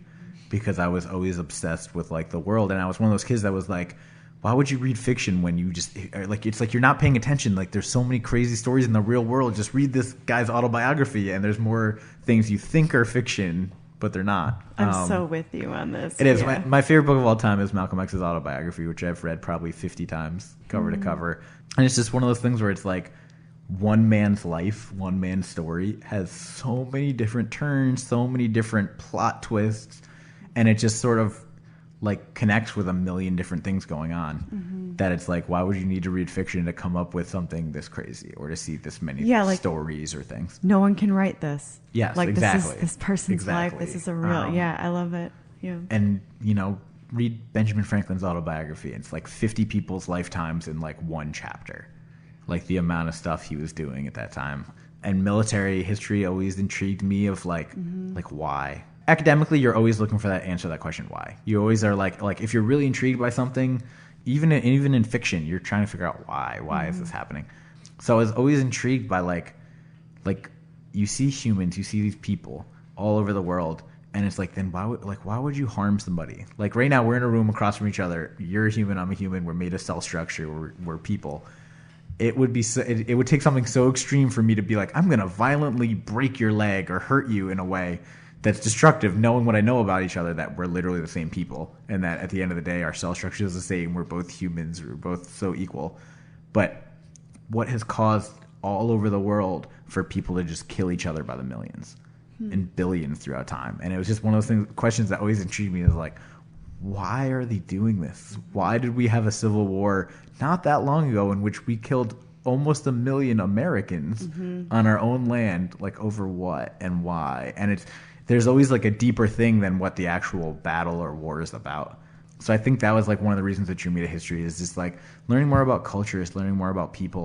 because I was always obsessed with like the world. And I was one of those kids that was like, why would you read fiction when you just like, it's like you're not paying attention. Like, there's so many crazy stories in the real world. Just read this guy's autobiography, and there's more things you think are fiction, but they're not. I'm so with you on this. It is. My favorite book of all time is Malcolm X's autobiography, which I've read probably 50 times cover to cover. And it's just one of those things where it's like, one man's life, one man's story has so many different turns, so many different plot twists, and it just sort of like connects with a million different things going on. That it's like, why would you need to read fiction to come up with something this crazy or to see this many stories or things? No one can write this. Yes, like exactly. This person's life. This is a real. Yeah, I love it. Yeah. And read Benjamin Franklin's autobiography. It's like 50 people's lifetimes in like one chapter. Like the amount of stuff he was doing at that time. And military history always intrigued me of like why. Academically, you're always looking for that answer to that question, why. You always are like if you're really intrigued by something, even in fiction, you're trying to figure out why. Why is this happening? So I was always intrigued by like you see humans, you see these people all over the world, and it's like, then why would you harm somebody? Like right now, we're in a room across from each other. You're a human, I'm a human. We're made of cell structure. We're people. It would take something so extreme for me to be like, I'm gonna violently break your leg or hurt you in a way that's destructive, knowing what I know about each other, that we're literally the same people, and that at the end of the day, our cell structure is the same. We're both humans. We're both so equal. But what has caused all over the world for people to just kill each other by the millions and billions throughout time? And it was just one of those questions that always intrigued me, is like, why are they doing this? Why did we have a civil war not that long ago in which we killed almost 1 million Americans on our own land? Like, over what and why? And there's always like a deeper thing than what the actual battle or war is about. So I think that was like one of the reasons that drew me to history, is just like learning more about cultures, learning more about people,